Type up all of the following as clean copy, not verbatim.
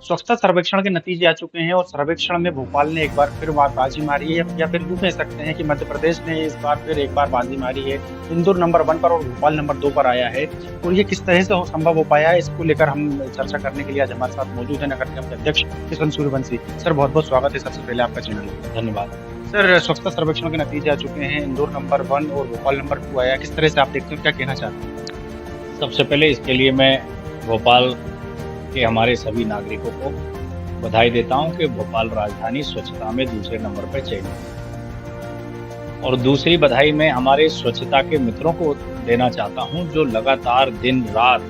स्वच्छता सर्वेक्षण के नतीजे आ चुके हैं और सर्वेक्षण में भोपाल ने एक बार फिर बाजी मारी है, या फिर यूं कह सकते हैं कि मध्य प्रदेश ने इस बार फिर एक बार बाजी मारी है। इंदौर नंबर 1 पर और भोपाल नंबर 2 पर आया है। और ये किस तरह से संभव हो पाया है, इसको लेकर हम चर्चा करने के लिए आज हमारे साथ मौजूद है नगर निगम के अध्यक्ष किशन सूर्यवंशी सर। बहुत बहुत स्वागत है सबसे पहले आपका चैनल में। धन्यवाद सर, स्वच्छता सर्वेक्षण के नतीजे आ चुके हैं, इंदौर नंबर 1 और भोपाल नंबर 2 आया, किस तरह से आप देखते हैं, क्या कहना चाहते हैं? सबसे पहले इसके लिए मैं भोपाल के हमारे सभी नागरिकों को बधाई देता हूं कि भोपाल राजधानी स्वच्छता में दूसरे नंबर पर चयनित। और दूसरी बधाई मैं हमारे स्वच्छता के मित्रों को देना चाहता हूं, जो लगातार दिन रात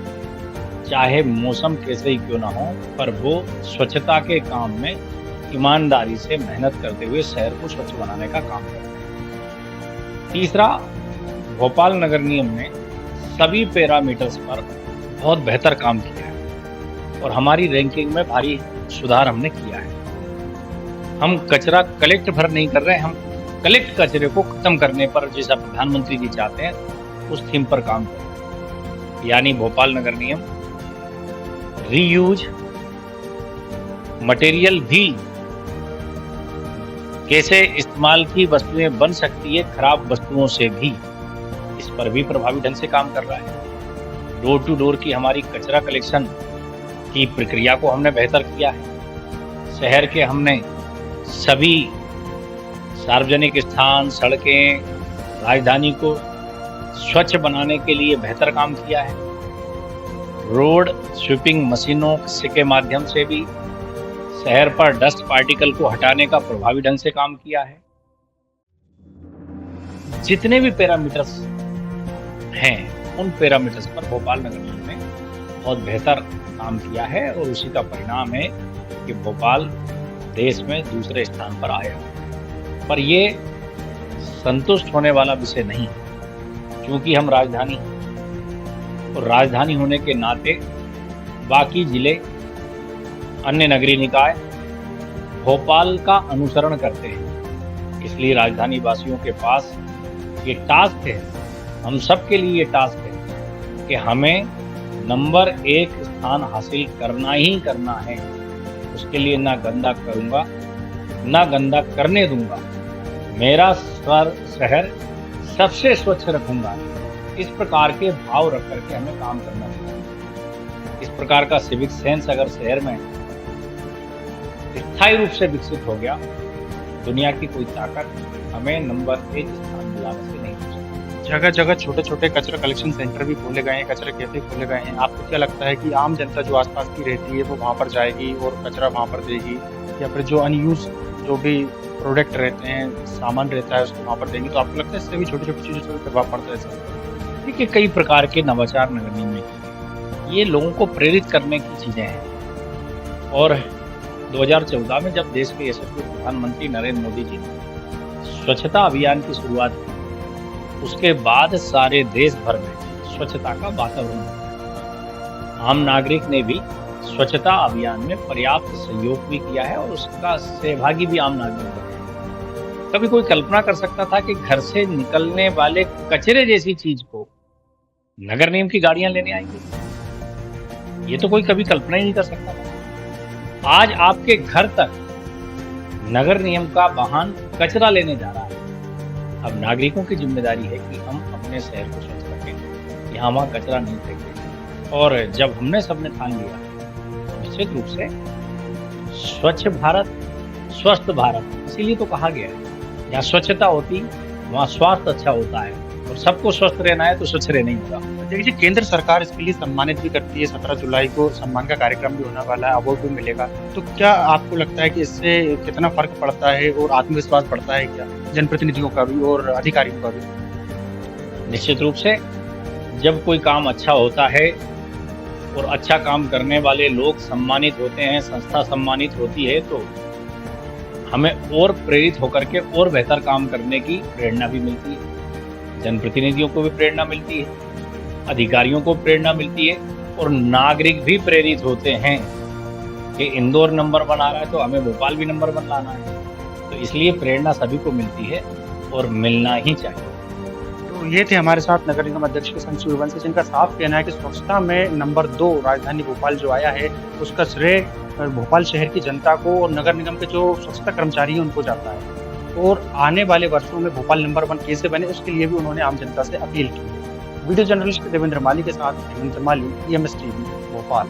चाहे मौसम कैसे ही क्यों ना हो, पर वो स्वच्छता के काम में ईमानदारी से मेहनत करते हुए शहर को स्वच्छ बनाने का काम करते हैं। तीसरा, भोपाल नगर निगम ने सभी पैरामीटर्स पर बहुत बेहतर काम किया है और हमारी रैंकिंग में भारी सुधार हमने किया है। हम कचरा कलेक्ट भर नहीं कर रहे हैं, हम कलेक्ट कचरे को खत्म करने पर, जैसा प्रधानमंत्री जी चाहते हैं, उस थीम पर काम कर रहे हैं। यानी भोपाल नगर निगम रीयूज मटेरियल भी कैसे इस्तेमाल की वस्तुएं बन सकती है खराब वस्तुओं से भी, इस पर भी प्रभावी ढंग से काम कर रहा है। डोर टू डोर की हमारी कचरा कलेक्शन की प्रक्रिया को हमने बेहतर किया है। शहर के हमने सभी सार्वजनिक स्थान, सड़कें, राजधानी को स्वच्छ बनाने के लिए बेहतर काम किया है। रोड स्वीपिंग मशीनों के माध्यम से भी शहर पर डस्ट पार्टिकल को हटाने का प्रभावी ढंग से काम किया है। जितने भी पैरामीटर्स हैं, उन पैरामीटर्स पर भोपाल नगर निगम ने बहुत बेहतर काम किया है और उसी का परिणाम है कि भोपाल देश में दूसरे स्थान पर आया। पर ये संतुष्ट होने वाला विषय नहीं है, क्योंकि हम राजधानी और राजधानी होने के नाते बाकी जिले, अन्य नगरीय निकाय भोपाल का अनुसरण करते हैं। इसलिए राजधानी वासियों के पास ये टास्क है, हम सबके लिए ये टास्क है कि हमें नंबर 1 स्थान हासिल करना ही करना है। उसके लिए ना गंदा करूंगा, ना गंदा करने दूंगा, मेरा शहर सबसे स्वच्छ रखूंगा। इस प्रकार के भाव रख करके हमें काम करना चाहिए। इस प्रकार का सिविक सेंस अगर शहर में स्थायी रूप से विकसित हो गया, दुनिया की कोई ताकत हमें नंबर 1 स्थान दिलाने से नहीं हो सकती। जगह जगह छोटे छोटे कचरा कलेक्शन सेंटर भी खोले गए हैं, कचरा कैफे खोले गए हैं। आपको क्या लगता है कि आम जनता जो आसपास की रहती है वो वहाँ पर जाएगी और कचरा वहाँ पर देगी, या फिर जो अनयूज जो भी प्रोडक्ट रहते हैं, सामान रहता है, उसको वहाँ पर देंगे? तो आपको लगता है इससे भी छोटी छोटी चीज़ों से प्रभाव पड़ता है सर? देखिए, कई प्रकार के नवाचार नगर निगम में ये लोगों को प्रेरित करने की चीजें हैं। और 2014 में जब देश के यशस्वी प्रधानमंत्री नरेंद्र मोदी जी ने स्वच्छता अभियान की शुरुआत की, उसके बाद सारे देश भर में स्वच्छता का वातावरण बना। आम नागरिक ने भी स्वच्छता अभियान में पर्याप्त सहयोग भी किया है और उसका सहभागी भी आम नागरिक है। कभी कोई कल्पना कर सकता था कि घर से निकलने वाले कचरे जैसी चीज को नगर निगम की गाड़ियां लेने आएंगी? ये तो कोई कभी कल्पना ही नहीं कर सकता था। आज आपके घर तक नगर निगम का वाहन कचरा लेने जा रहा है। अब नागरिकों की जिम्मेदारी है कि हम अपने शहर को स्वच्छ रखें, यहाँ वहाँ कचरा नहीं फेंकें। और जब हमने सबने ठान लिया, निश्चित रूप से स्वच्छ भारत स्वस्थ भारत, इसीलिए तो कहा गया है, जहाँ स्वच्छता होती वहाँ स्वास्थ्य अच्छा होता है। और सबको स्वस्थ रहना है तो स्वच्छ रहना ही होगा। देखिए, केंद्र सरकार इसके लिए सम्मानित भी करती है। 17 जुलाई को सम्मान का कार्यक्रम भी होने वाला है, अवार्ड भी मिलेगा। तो क्या आपको लगता है कि इससे कितना फर्क पड़ता है और आत्मविश्वास बढ़ता है क्या जनप्रतिनिधियों का भी और अधिकारियों का भी? निश्चित रूप से जब कोई काम अच्छा होता है और अच्छा काम करने वाले लोग सम्मानित होते हैं, संस्था सम्मानित होती है, तो हमें और प्रेरित होकर के और बेहतर काम करने की प्रेरणा भी मिलती है। जनप्रतिनिधियों को भी प्रेरणा मिलती है, अधिकारियों को प्रेरणा मिलती है और नागरिक भी प्रेरित होते हैं कि इंदौर नंबर 1 आ रहा है तो हमें भोपाल भी नंबर 1 लाना है। तो इसलिए प्रेरणा सभी को मिलती है और मिलना ही चाहिए। तो ये थे हमारे साथ नगर निगम अध्यक्ष किशन सूर्यवंशी, जिनका साफ कहना है कि स्वच्छता में नंबर 2 राजधानी भोपाल जो आया है, उसका श्रेय भोपाल शहर की जनता को और नगर निगम के जो स्वच्छता कर्मचारी हैं उनको जाता है। और आने वाले वर्षों में भोपाल नंबर 1 कैसे बने उसके लिए भी उन्होंने आम जनता से अपील की है। वीडियो जर्नलिस्ट देवेंद्र माली के साथ हेमंत माली, EMS टीवी, भोपाल।